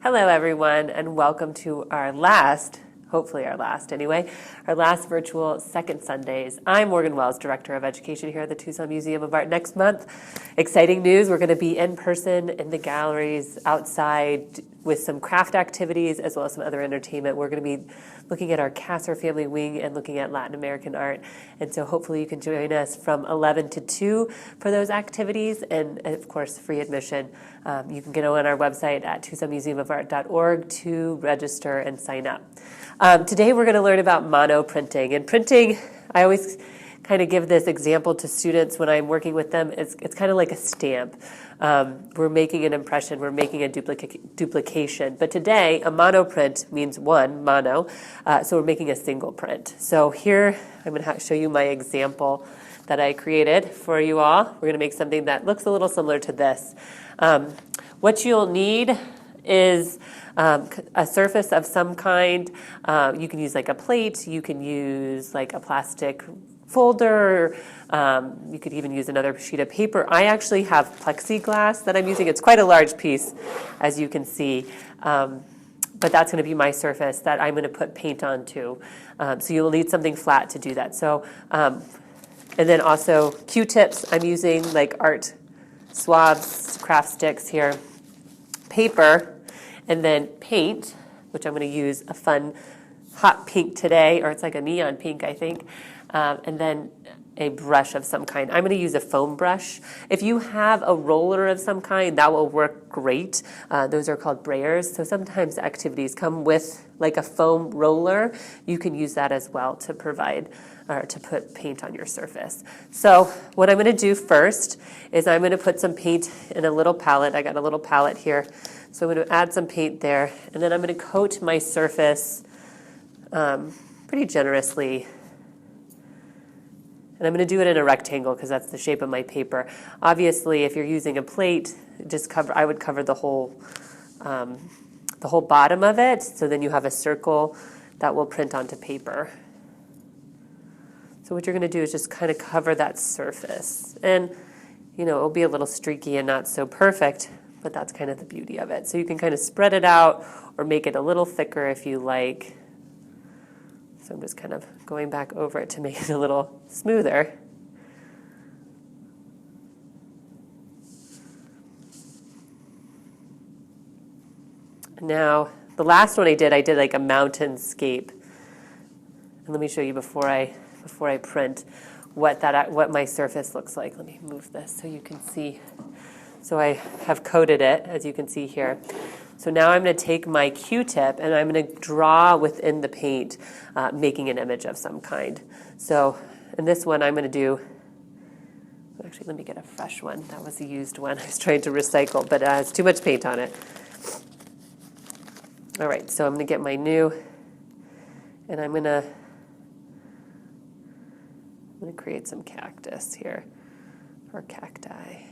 Hello, everyone, and welcome to our last, hopefully our last anyway, our last virtual Second Sundays. I'm Morgan Wells, Director of Education here at the Tucson Museum of Art. Next month, exciting news, we're going to be in person in the galleries outside with some craft activities as well as some other entertainment. We're going to be looking at our Kasser family wing and looking at Latin American art. And so hopefully you can join us from 11 to 2 for those activities, and of course, free admission. You can get on our website at tucsonmuseumofart.org to register and sign up. Today we're going to learn about monoprinting. And printing, I always kind of give this example to students when I'm working with them. It's kind of like a stamp. We're making an impression, we're making a duplication. But today, a monoprint means one, mono, so we're making a single print. So here, I'm going to show you my example that I created for you all. We're going to make something that looks a little similar to this. What you'll need is a surface of some kind. You can use like a plate, you can use like a plastic folder, you could even use another sheet of paper. I actually have plexiglass that I'm using. It's quite a large piece, as you can see, but that's going to be my surface that I'm going to put paint onto. So you'll need something flat to do that. So, and then also Q-tips. I'm using like art swabs, craft sticks here, paper, and then paint, which I'm going to use a fun hot pink today, or it's like a neon pink, I think. And then a brush of some kind. I'm going to use a foam brush. If you have a roller of some kind, that will work great. Those are called brayers. So sometimes activities come with like a foam roller. You can use that as well to provide or to put paint on your surface. So what I'm going to do first is I'm going to put some paint in a little palette. I got a little palette here. So I'm going to add some paint there. And then I'm going to coat my surface pretty generously. And I'm going to do it in a rectangle because that's the shape of my paper. Obviously, if you're using a plate, I would cover the whole bottom of it. So then you have a circle that will print onto paper. So what you're going to do is just kind of cover that surface. And, you know, it'll be a little streaky and not so perfect, but that's kind of the beauty of it. So you can kind of spread it out or make it a little thicker if you like. So I'm just kind of going back over it to make it a little smoother. Now, the last one I did like a mountainscape. And let me show you before I print what my surface looks like. Let me move this so you can see. So I have coated it, as you can see here. So now I'm going to take my Q-tip and I'm going to draw within the paint, making an image of some kind. So in this one, I'm going to do, actually, let me get a fresh one. That was a used one. I was trying to recycle, but it has too much paint on it. All right, so I'm going to get my new, and I'm going to create some cactus here, or cacti.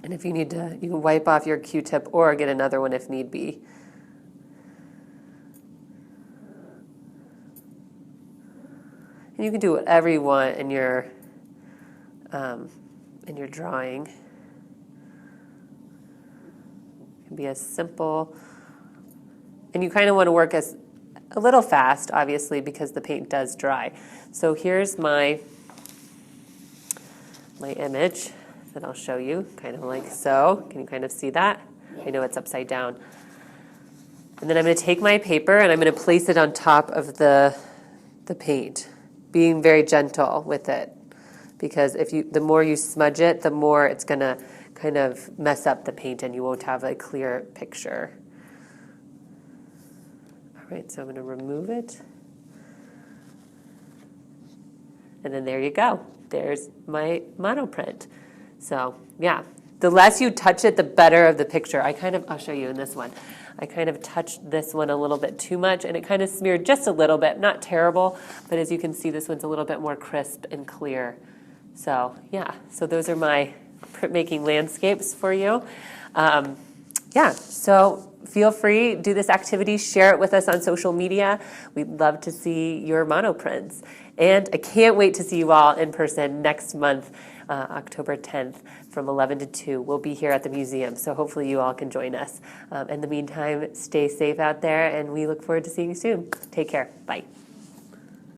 And if you need to, you can wipe off your Q-tip or get another one if need be. And you can do whatever you want in your drawing. It can be as simple. And you kind of want to work as a little fast, obviously, because the paint does dry. So here's my image that I'll show you, kind of like so. Can you kind of see that? I know it's upside down. And then I'm going to take my paper and I'm going to place it on top of the paint, being very gentle with it, because the more you smudge it, the more it's going to kind of mess up the paint and you won't have a clear picture. All right, so I'm going to remove it. And then there you go. There's my monoprint. So yeah, the less you touch it, the better of the picture. I'll show you in this one. I kind of touched this one a little bit too much and it kind of smeared just a little bit, not terrible, but as you can see, this one's a little bit more crisp and clear. So yeah, so those are my printmaking landscapes for you. Yeah, so feel free, do this activity, share it with us on social media. We'd love to see your monoprints. And I can't wait to see you all in person next month, October 10th from 11 to 2. We'll be here at the museum, so hopefully you all can join us. In the meantime, stay safe out there, and we look forward to seeing you soon. Take care. Bye.